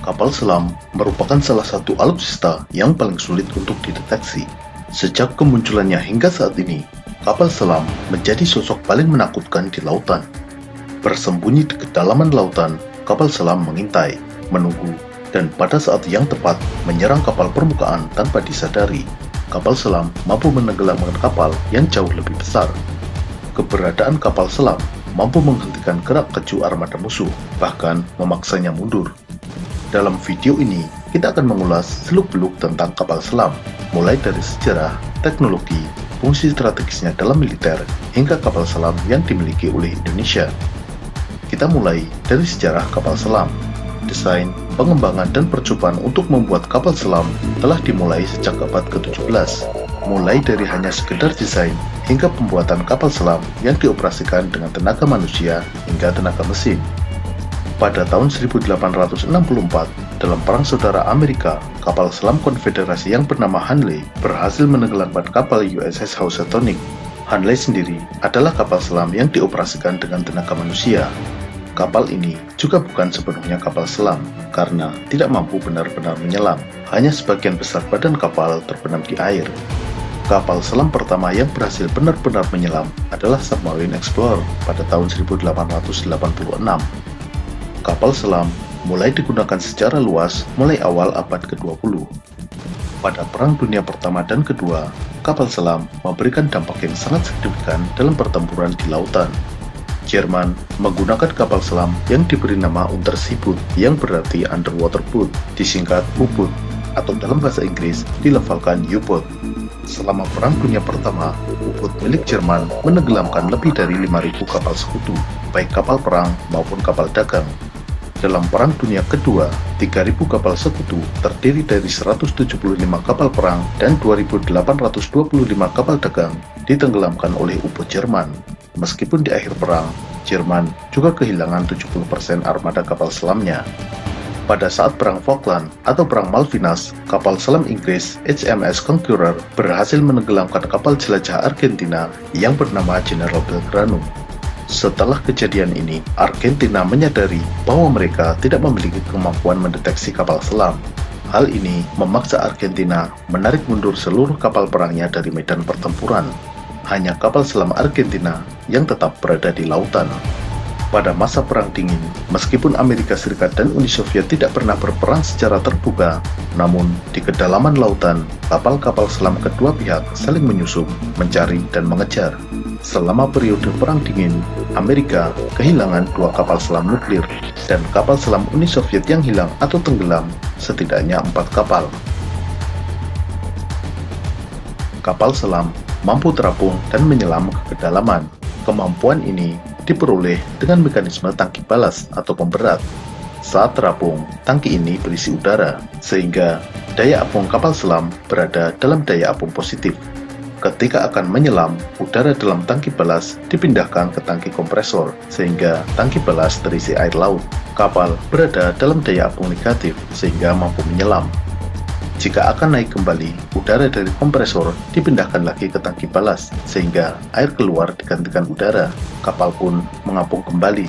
Kapal selam merupakan salah satu alutsista yang paling sulit untuk dideteksi. Sejak kemunculannya hingga saat ini, kapal selam menjadi sosok paling menakutkan di lautan. Bersembunyi di kedalaman lautan, kapal selam mengintai, menunggu, dan pada saat yang tepat menyerang kapal permukaan tanpa disadari. Kapal selam mampu menenggelamkan kapal yang jauh lebih besar. Keberadaan kapal selam mampu menghentikan gerak keju armada musuh, bahkan memaksanya mundur. Dalam video ini, kita akan mengulas seluk-beluk tentang kapal selam, mulai dari sejarah, teknologi, fungsi strategisnya dalam militer, hingga kapal selam yang dimiliki oleh Indonesia. Kita mulai dari sejarah kapal selam. Desain, pengembangan, dan percobaan untuk membuat kapal selam telah dimulai sejak abad ke-17, mulai dari hanya sekedar desain hingga pembuatan kapal selam yang dioperasikan dengan tenaga manusia hingga tenaga mesin. Pada tahun 1864, dalam Perang Saudara Amerika, kapal selam konfederasi yang bernama Hanley berhasil menenggelamkan kapal USS Housatonic. Hanley sendiri adalah kapal selam yang dioperasikan dengan tenaga manusia. Kapal ini juga bukan sepenuhnya kapal selam, karena tidak mampu benar-benar menyelam. Hanya sebagian besar badan kapal terbenam di air. Kapal selam pertama yang berhasil benar-benar menyelam adalah Submarine Explorer pada tahun 1886. Kapal selam mulai digunakan secara luas mulai awal abad ke-20. Pada Perang Dunia Pertama dan Kedua, kapal selam memberikan dampak yang sangat signifikan dalam pertempuran di lautan. Jerman menggunakan kapal selam yang diberi nama Unterseeboot yang berarti underwater boat, disingkat U-boat, atau dalam bahasa Inggris dilafalkan U-boat. Selama Perang Dunia Pertama, U-boat milik Jerman menenggelamkan lebih dari 5.000 kapal sekutu, baik kapal perang maupun kapal dagang. Dalam Perang Dunia Kedua, 3.000 kapal sekutu terdiri dari 175 kapal perang dan 2.825 kapal dagang ditenggelamkan oleh U-boat Jerman. Meskipun di akhir perang, Jerman juga kehilangan 70% armada kapal selamnya. Pada saat Perang Falkland atau Perang Malvinas, kapal selam Inggris HMS Conqueror berhasil menenggelamkan kapal jelajah Argentina yang bernama General Belgrano. Setelah kejadian ini, Argentina menyadari bahwa mereka tidak memiliki kemampuan mendeteksi kapal selam. Hal ini memaksa Argentina menarik mundur seluruh kapal perangnya dari medan pertempuran. Hanya kapal selam Argentina yang tetap berada di lautan. Pada masa Perang Dingin, meskipun Amerika Serikat dan Uni Soviet tidak pernah berperang secara terbuka, namun di kedalaman lautan, kapal-kapal selam kedua pihak saling menyusup, mencari, dan mengejar. Selama periode Perang Dingin, Amerika kehilangan 2 kapal selam nuklir, dan kapal selam Uni Soviet yang hilang atau tenggelam setidaknya 4 kapal. Kapal selam mampu terapung dan menyelam ke kedalaman. Kemampuan ini diperoleh dengan mekanisme tangki balas atau pemberat. Saat terapung, tangki ini berisi udara, sehingga daya apung kapal selam berada dalam daya apung positif. Ketika akan menyelam, udara dalam tangki balas dipindahkan ke tangki kompresor, sehingga tangki balas terisi air laut. Kapal berada dalam daya apung negatif, sehingga mampu menyelam. Jika akan naik kembali, udara dari kompresor dipindahkan lagi ke tangki balas, sehingga air keluar digantikan udara. Kapal pun mengapung kembali.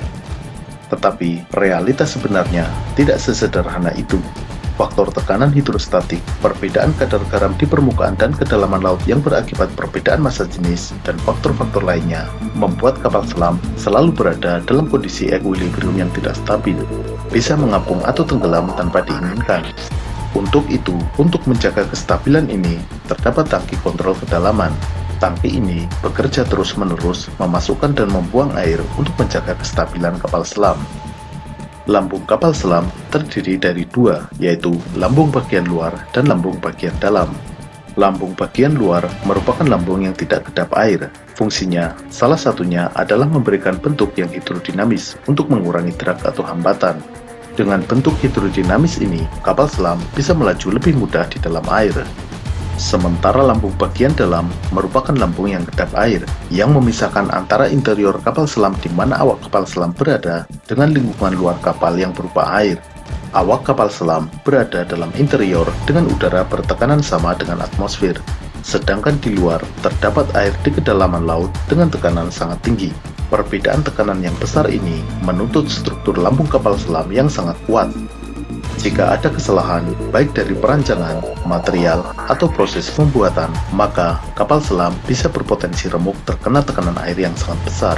Tetapi, realitas sebenarnya tidak sesederhana itu. Faktor tekanan hidrostatik, perbedaan kadar garam di permukaan dan kedalaman laut yang berakibat perbedaan massa jenis, dan faktor-faktor lainnya membuat kapal selam selalu berada dalam kondisi equilibrium yang tidak stabil, bisa mengapung atau tenggelam tanpa diinginkan. Untuk itu, untuk menjaga kestabilan ini, terdapat tangki kontrol kedalaman. Tangki ini bekerja terus-menerus memasukkan dan membuang air untuk menjaga kestabilan kapal selam. Lambung kapal selam terdiri dari 2, yaitu lambung bagian luar dan lambung bagian dalam. Lambung bagian luar merupakan lambung yang tidak kedap air. Fungsinya, salah satunya adalah memberikan bentuk yang hidrodinamis untuk mengurangi drag atau hambatan. Dengan bentuk hidrodinamis ini, kapal selam bisa melaju lebih mudah di dalam air. Sementara lambung bagian dalam merupakan lambung yang kedap air, yang memisahkan antara interior kapal selam di mana awak kapal selam berada dengan lingkungan luar kapal yang berupa air. Awak kapal selam berada dalam interior dengan udara bertekanan sama dengan atmosfer, sedangkan di luar terdapat air di kedalaman laut dengan tekanan sangat tinggi. Perbedaan tekanan yang besar ini menuntut struktur lambung kapal selam yang sangat kuat. Jika ada kesalahan, baik dari perancangan, material, atau proses pembuatan, maka kapal selam bisa berpotensi remuk terkena tekanan air yang sangat besar.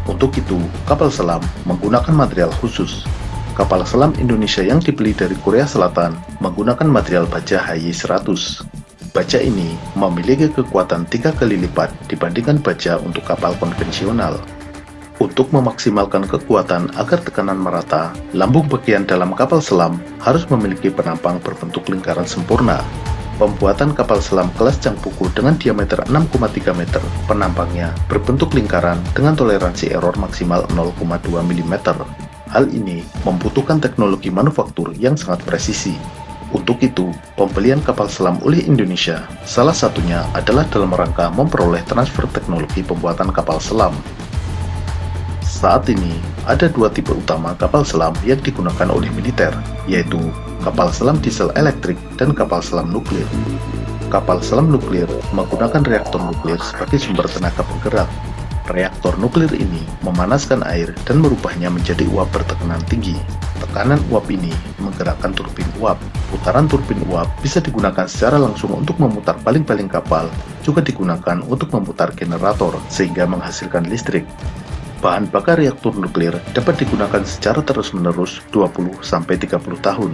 Untuk itu, kapal selam menggunakan material khusus. Kapal selam Indonesia yang dibeli dari Korea Selatan menggunakan material baja HY100. Baja ini memiliki kekuatan 3 kali lipat dibandingkan baja untuk kapal konvensional. Untuk memaksimalkan kekuatan agar tekanan merata, lambung bagian dalam kapal selam harus memiliki penampang berbentuk lingkaran sempurna. Pembuatan kapal selam kelas Changpuku dengan diameter 6,3 meter, penampangnya berbentuk lingkaran dengan toleransi error maksimal 0,2 mm. Hal ini membutuhkan teknologi manufaktur yang sangat presisi. Untuk itu, pembelian kapal selam oleh Indonesia salah satunya adalah dalam rangka memperoleh transfer teknologi pembuatan kapal selam. Saat ini, ada dua tipe utama kapal selam yang digunakan oleh militer, yaitu kapal selam diesel elektrik dan kapal selam nuklir. Kapal selam nuklir menggunakan reaktor nuklir sebagai sumber tenaga penggerak. Reaktor nuklir ini memanaskan air dan merubahnya menjadi uap bertekanan tinggi. Tekanan uap ini menggerakkan turbin uap. Putaran turbin uap bisa digunakan secara langsung untuk memutar baling-baling kapal, juga digunakan untuk memutar generator sehingga menghasilkan listrik. Bahan bakar reaktor nuklir dapat digunakan secara terus-menerus 20-30 tahun.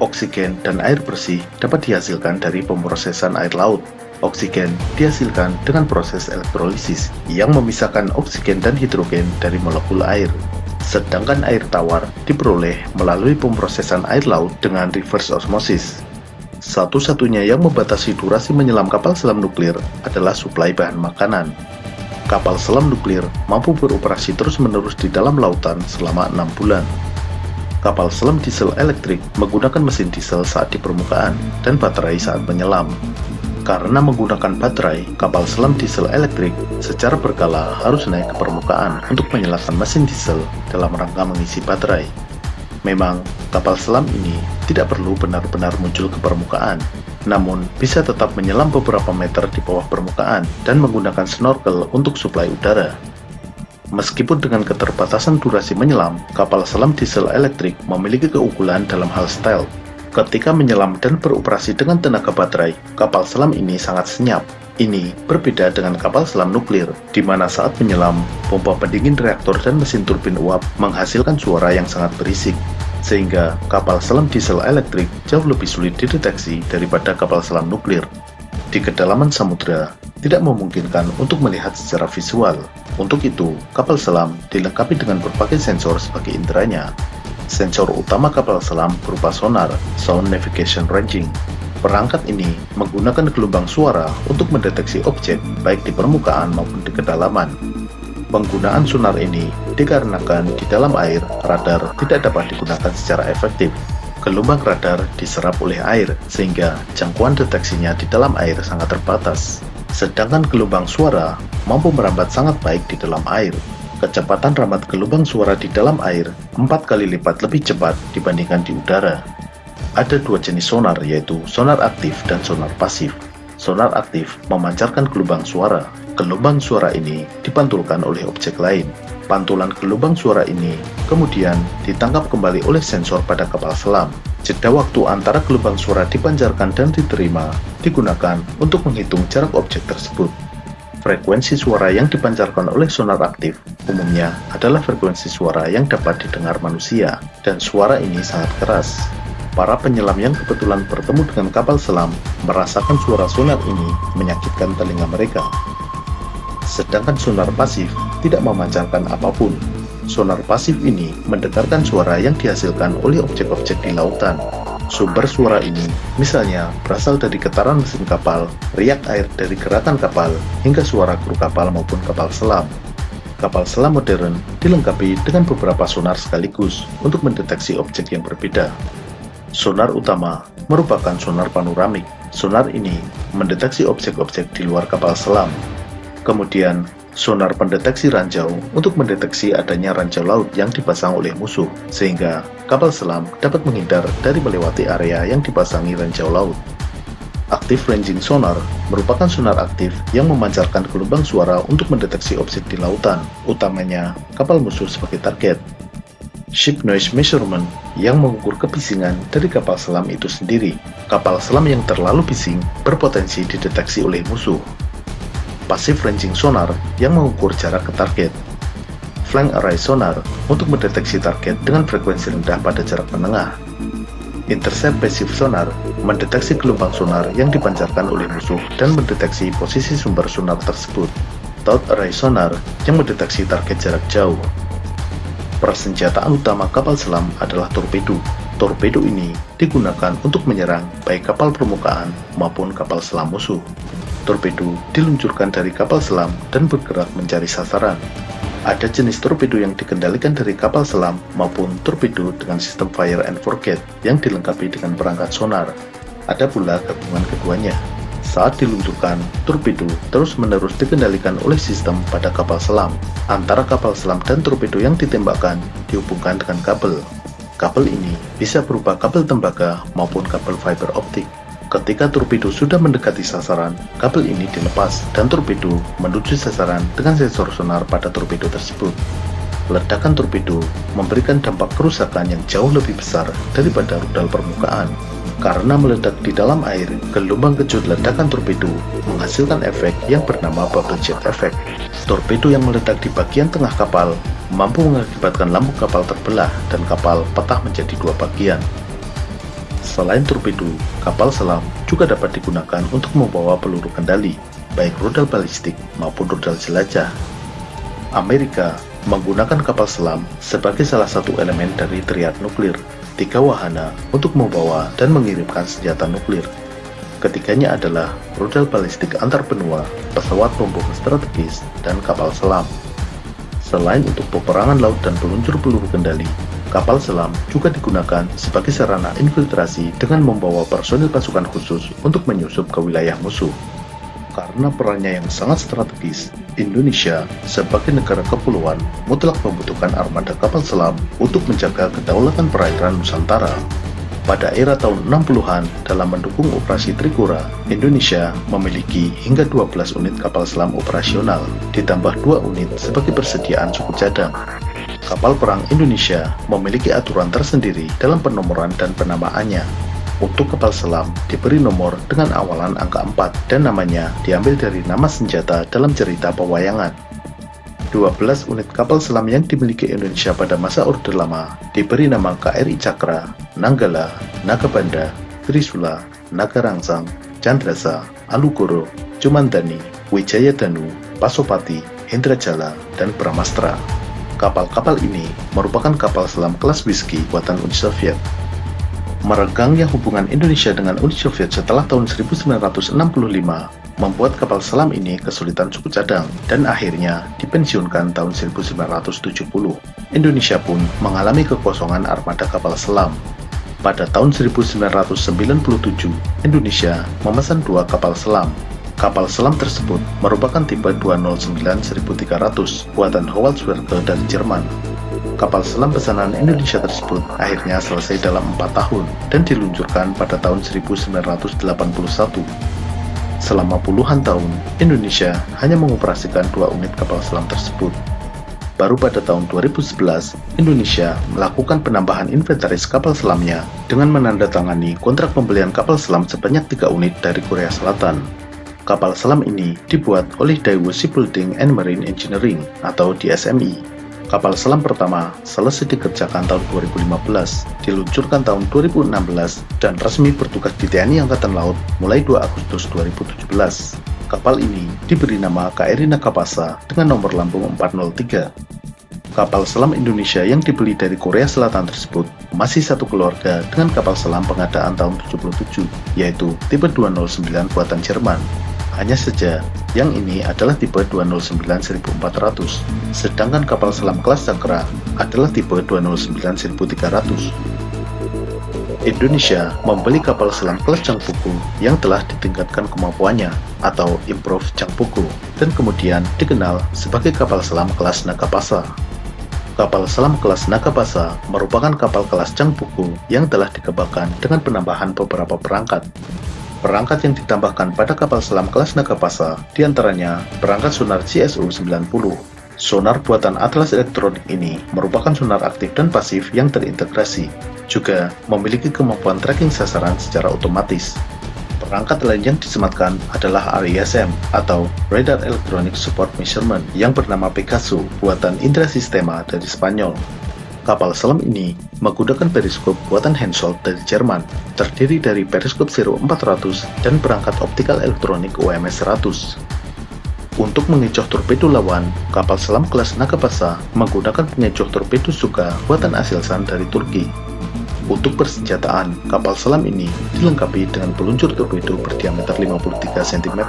Oksigen dan air bersih dapat dihasilkan dari pemrosesan air laut. Oksigen dihasilkan dengan proses elektrolisis yang memisahkan oksigen dan hidrogen dari molekul air. Sedangkan air tawar diperoleh melalui pemrosesan air laut dengan reverse osmosis. Satu-satunya yang membatasi durasi menyelam kapal selam nuklir adalah suplai bahan makanan. Kapal selam nuklir mampu beroperasi terus-menerus di dalam lautan selama 6 bulan. Kapal selam diesel elektrik menggunakan mesin diesel saat di permukaan dan baterai saat menyelam. Karena menggunakan baterai, kapal selam diesel elektrik secara berkala harus naik ke permukaan untuk menyalakan mesin diesel dalam rangka mengisi baterai. Memang, kapal selam ini tidak perlu benar-benar muncul ke permukaan, namun bisa tetap menyelam beberapa meter di bawah permukaan dan menggunakan snorkel untuk suplai udara. Meskipun dengan keterbatasan durasi menyelam, kapal selam diesel elektrik memiliki keunggulan dalam hal stealth. Ketika menyelam dan beroperasi dengan tenaga baterai, kapal selam ini sangat senyap. Ini berbeda dengan kapal selam nuklir, di mana saat menyelam, pompa pendingin reaktor dan mesin turbin uap menghasilkan suara yang sangat berisik, sehingga kapal selam diesel elektrik jauh lebih sulit dideteksi daripada kapal selam nuklir. Di kedalaman samudera, tidak memungkinkan untuk melihat secara visual. Untuk itu, kapal selam dilengkapi dengan berbagai sensor sebagai inderanya. Sensor utama kapal selam berupa sonar, Sound Navigation Ranging. Perangkat ini menggunakan gelombang suara untuk mendeteksi objek baik di permukaan maupun di kedalaman. Penggunaan sonar ini dikarenakan di dalam air, radar tidak dapat digunakan secara efektif. Gelombang radar diserap oleh air, sehingga jangkauan deteksinya di dalam air sangat terbatas. Sedangkan gelombang suara mampu merambat sangat baik di dalam air. Kecepatan rambat gelombang suara di dalam air 4 kali lipat lebih cepat dibandingkan di udara. Ada dua jenis sonar, yaitu sonar aktif dan sonar pasif. Sonar aktif memancarkan gelombang suara. Gelombang suara ini dipantulkan oleh objek lain. Pantulan gelombang suara ini kemudian ditangkap kembali oleh sensor pada kapal selam. Jeda waktu antara gelombang suara dipancarkan dan diterima digunakan untuk menghitung jarak objek tersebut. Frekuensi suara yang dipancarkan oleh sonar aktif umumnya adalah frekuensi suara yang dapat didengar manusia, dan suara ini sangat keras. Para penyelam yang kebetulan bertemu dengan kapal selam merasakan suara sonar ini menyakitkan telinga mereka. Sedangkan sonar pasif tidak memancarkan apapun. Sonar pasif ini mendengarkan suara yang dihasilkan oleh objek-objek di lautan. Sumber suara ini misalnya berasal dari getaran mesin kapal, riak air dari gerakan kapal, hingga suara kru kapal maupun kapal selam. Kapal selam modern dilengkapi dengan beberapa sonar sekaligus untuk mendeteksi objek yang berbeda. Sonar utama merupakan sonar panoramik. Sonar ini mendeteksi objek-objek di luar kapal selam. Kemudian, sonar pendeteksi ranjau untuk mendeteksi adanya ranjau laut yang dipasang oleh musuh, sehingga kapal selam dapat menghindar dari melewati area yang dipasangi ranjau laut. Active Ranging Sonar merupakan sonar aktif yang memancarkan gelombang suara untuk mendeteksi objek di lautan, utamanya kapal musuh sebagai target. ship noise measurement, yang mengukur kebisingan dari kapal selam itu sendiri. Kapal selam yang terlalu bising berpotensi dideteksi oleh musuh. Passive ranging sonar yang mengukur jarak ke target. Flank array sonar untuk mendeteksi target dengan frekuensi rendah pada jarak menengah. Intercept passive sonar mendeteksi gelombang sonar yang dipancarkan oleh musuh dan mendeteksi posisi sumber sonar tersebut. Thought array sonar yang mendeteksi target jarak jauh. Persenjataan utama kapal selam adalah torpedo. Torpedo ini digunakan untuk menyerang baik kapal permukaan maupun kapal selam musuh. Torpedo diluncurkan dari kapal selam dan bergerak mencari sasaran. Ada jenis torpedo yang dikendalikan dari kapal selam maupun torpedo dengan sistem fire and forget yang dilengkapi dengan perangkat sonar. Ada pula gabungan keduanya. Saat diluncurkan, torpedo terus-menerus dikendalikan oleh sistem pada kapal selam. Antara kapal selam dan torpedo yang ditembakkan dihubungkan dengan kabel. Kabel ini bisa berupa kabel tembaga maupun kabel fiber optik. Ketika torpedo sudah mendekati sasaran, kabel ini dilepas dan torpedo menuju sasaran dengan sensor sonar pada torpedo tersebut. Ledakan torpedo memberikan dampak kerusakan yang jauh lebih besar daripada rudal permukaan. Karena meledak di dalam air, gelombang kejut ledakan torpedo menghasilkan efek yang bernama bubble jet effect. Torpedo yang meledak di bagian tengah kapal mampu mengakibatkan lambung kapal terbelah dan kapal pecah menjadi dua bagian. Selain torpedo, kapal selam juga dapat digunakan untuk membawa peluru kendali, baik rudal balistik maupun rudal jelajah. Amerika menggunakan kapal selam sebagai salah satu elemen dari triad nuklir, 3 wahana untuk membawa dan mengirimkan senjata nuklir. Ketiganya adalah rudal balistik antar benua, pesawat pembom strategis, dan kapal selam. Selain untuk peperangan laut dan peluncur peluru kendali, kapal selam juga digunakan sebagai sarana infiltrasi dengan membawa personil pasukan khusus untuk menyusup ke wilayah musuh. Karena perannya yang sangat strategis, Indonesia sebagai negara kepulauan mutlak membutuhkan armada kapal selam untuk menjaga kedaulatan perairan Nusantara. Pada era tahun 60-an, dalam mendukung operasi Trikora, Indonesia memiliki hingga 12 unit kapal selam operasional, ditambah 2 unit sebagai persediaan suku cadang. Kapal perang Indonesia memiliki aturan tersendiri dalam penomoran dan penamaannya. Untuk kapal selam diberi nomor dengan awalan angka 4 dan namanya diambil dari nama senjata dalam cerita pewayangan. 12 unit kapal selam yang dimiliki Indonesia pada masa Orde Lama diberi nama KRI Cakra, Nanggala, Nagabanda, Trisula, Nagarangsang, Candrasa, Alugoro, Cumandani, Wijayadanu, Pasopati, Indrajala, dan Bramastra. Kapal-kapal ini merupakan kapal selam kelas Whiskey buatan Uni Soviet. Meregangnya hubungan Indonesia dengan Uni Soviet setelah tahun 1965 membuat kapal selam ini kesulitan suku cadang dan akhirnya dipensiunkan tahun 1970. Indonesia pun mengalami kekosongan armada kapal selam. Pada tahun 1997, Indonesia memesan 2 kapal selam. Kapal selam tersebut merupakan tipe 209-1300 buatan Howaldtswerke dari Jerman. Kapal selam pesanan Indonesia tersebut akhirnya selesai dalam 4 tahun dan diluncurkan pada tahun 1981. Selama puluhan tahun, Indonesia hanya mengoperasikan 2 unit kapal selam tersebut. Baru pada tahun 2011, Indonesia melakukan penambahan inventaris kapal selamnya dengan menandatangani kontrak pembelian kapal selam sebanyak 3 unit dari Korea Selatan. Kapal selam ini dibuat oleh Daewoo Shipbuilding and Marine Engineering atau DSME. Kapal selam pertama selesai dikerjakan tahun 2015, diluncurkan tahun 2016, dan resmi bertugas di TNI Angkatan Laut mulai 2 Agustus 2017. Kapal ini diberi nama KRI Nagapasa dengan nomor lambung 403. Kapal selam Indonesia yang dibeli dari Korea Selatan tersebut masih satu keluarga dengan kapal selam pengadaan tahun 77, yaitu tipe 209 buatan Jerman. Hanya saja, yang ini adalah tipe 209-1400, sedangkan kapal selam kelas Cakra adalah tipe 209-1300. Indonesia membeli kapal selam kelas Changpuku yang telah ditingkatkan kemampuannya atau Improve Changpuku dan kemudian dikenal sebagai kapal selam kelas Nagapasa. Kapal selam kelas Nagapasa merupakan kapal kelas Changpuku yang telah dikembangkan dengan penambahan beberapa perangkat. Perangkat yang ditambahkan pada kapal selam kelas Nagapasa diantaranya perangkat sonar CSU-90, Sonar buatan Atlas Elektronik ini merupakan sonar aktif dan pasif yang terintegrasi, juga memiliki kemampuan tracking sasaran secara otomatis. Perangkat lain yang disematkan adalah RISM atau Radar Electronic Support Measurement yang bernama Pegaso buatan Indra Sistema dari Spanyol. Kapal selam ini menggunakan periskop buatan Hensoldt dari Jerman, terdiri dari periskop Zero 400 dan perangkat optikal elektronik OMS 100. Untuk mengecoh torpedo lawan, kapal selam kelas Nagapasa menggunakan pengecoh torpedo Suga buatan Aselsan dari Turki. Untuk persenjataan, kapal selam ini dilengkapi dengan peluncur torpedo berdiameter 53 cm.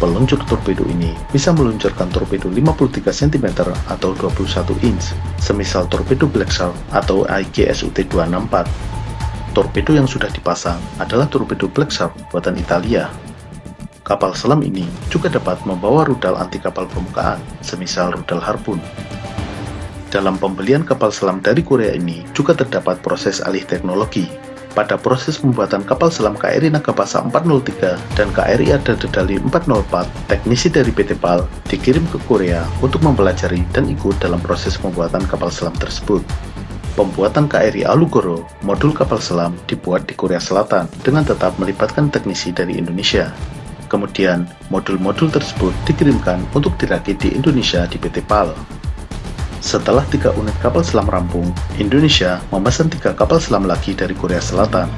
Peluncur torpedo ini bisa meluncurkan torpedo 53 cm atau 21 inch, semisal torpedo Black Shark atau IGSUT-264. Torpedo yang sudah dipasang adalah torpedo Black Shark buatan Italia. Kapal selam ini juga dapat membawa rudal anti kapal permukaan, semisal rudal Harpoon. Dalam pembelian kapal selam dari Korea ini juga terdapat proses alih teknologi. Pada proses pembuatan kapal selam KRI Nagapasa 403 dan KRI Arda Dedali 404, teknisi dari PT PAL dikirim ke Korea untuk mempelajari dan ikut dalam proses pembuatan kapal selam tersebut. Pembuatan KRI Alugoro, modul kapal selam, dibuat di Korea Selatan dengan tetap melibatkan teknisi dari Indonesia. Kemudian, modul-modul tersebut dikirimkan untuk dirakit di Indonesia di PT PAL. Setelah 3 unit kapal selam rampung, Indonesia memesan 3 kapal selam lagi dari Korea Selatan.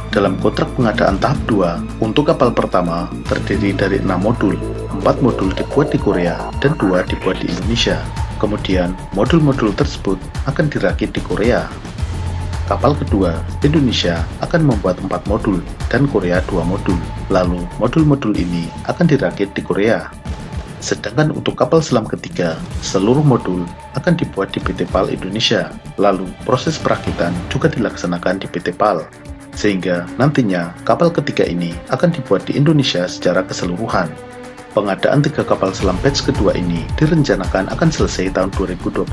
Dalam kontrak pengadaan tahap 2, untuk kapal pertama terdiri dari 6 modul, 4 modul dibuat di Korea dan 2 dibuat di Indonesia. Kemudian, modul-modul tersebut akan dirakit di Korea. Kapal kedua, Indonesia akan membuat 4 modul dan Korea 2 modul. Lalu, modul-modul ini akan dirakit di Korea. Sedangkan untuk kapal selam ketiga, seluruh modul akan dibuat di PT PAL Indonesia, lalu proses perakitan juga dilaksanakan di PT PAL, sehingga nantinya kapal ketiga ini akan dibuat di Indonesia secara keseluruhan. Pengadaan 3 kapal selam batch kedua ini direncanakan akan selesai tahun 2026.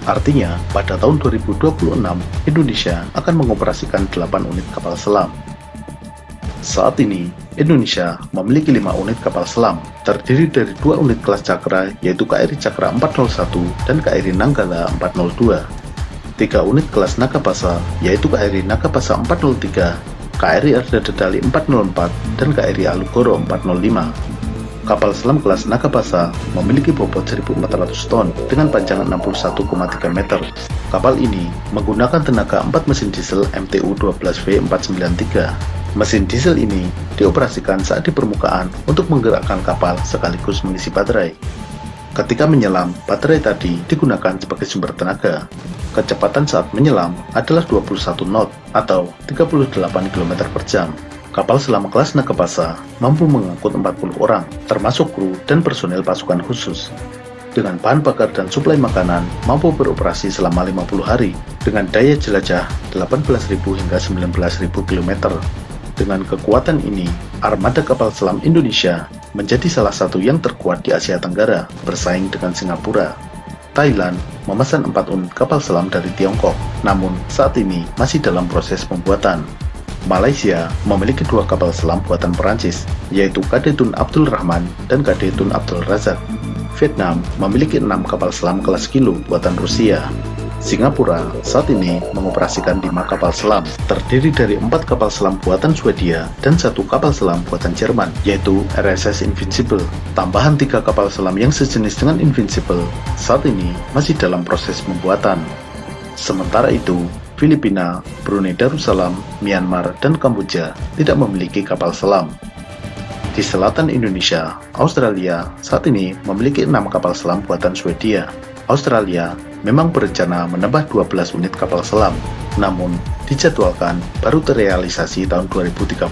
Artinya, pada tahun 2026, Indonesia akan mengoperasikan 8 unit kapal selam. Saat ini, Indonesia memiliki 5 unit kapal selam, terdiri dari 2 unit kelas Cakra, yaitu KRI Cakra 401 dan KRI Nanggala 402. 3 unit kelas Nagapasa, yaitu KRI Nagapasa 403, KRI Arda Dedali 404, dan KRI Alugoro 405. Kapal selam kelas Nagapasa memiliki bobot 1.400 ton dengan panjang 61,3 meter. Kapal ini menggunakan tenaga 4 mesin diesel MTU 12V493. Mesin diesel ini dioperasikan saat di permukaan untuk menggerakkan kapal sekaligus mengisi baterai. Ketika menyelam, baterai tadi digunakan sebagai sumber tenaga. Kecepatan saat menyelam adalah 21 knot atau 38 km per jam. Kapal selam kelas Nagapasa mampu mengangkut 40 orang, termasuk kru dan personel pasukan khusus. Dengan bahan bakar dan suplai makanan, mampu beroperasi selama 50 hari, dengan daya jelajah 18.000 hingga 19.000 km. Dengan kekuatan ini, armada kapal selam Indonesia menjadi salah satu yang terkuat di Asia Tenggara, bersaing dengan Singapura. Thailand memesan 4 unit kapal selam dari Tiongkok, namun saat ini masih dalam proses pembuatan. Malaysia memiliki 2 kapal selam buatan Perancis, yaitu KD Tun Abdul Rahman dan KD Tun Abdul Razak. Vietnam memiliki 6 kapal selam kelas Kilo buatan Rusia. Singapura saat ini mengoperasikan 5 kapal selam, terdiri dari 4 kapal selam buatan Swedia dan 1 kapal selam buatan Jerman, yaitu RSS Invincible. Tambahan 3 kapal selam yang sejenis dengan Invincible saat ini masih dalam proses pembuatan. Sementara itu, Filipina, Brunei Darussalam, Myanmar, dan Kamboja tidak memiliki kapal selam. Di selatan Indonesia, Australia saat ini memiliki 6 kapal selam buatan Swedia. Australia memang berencana menambah 12 unit kapal selam, namun dijadwalkan baru terrealisasi tahun 2030.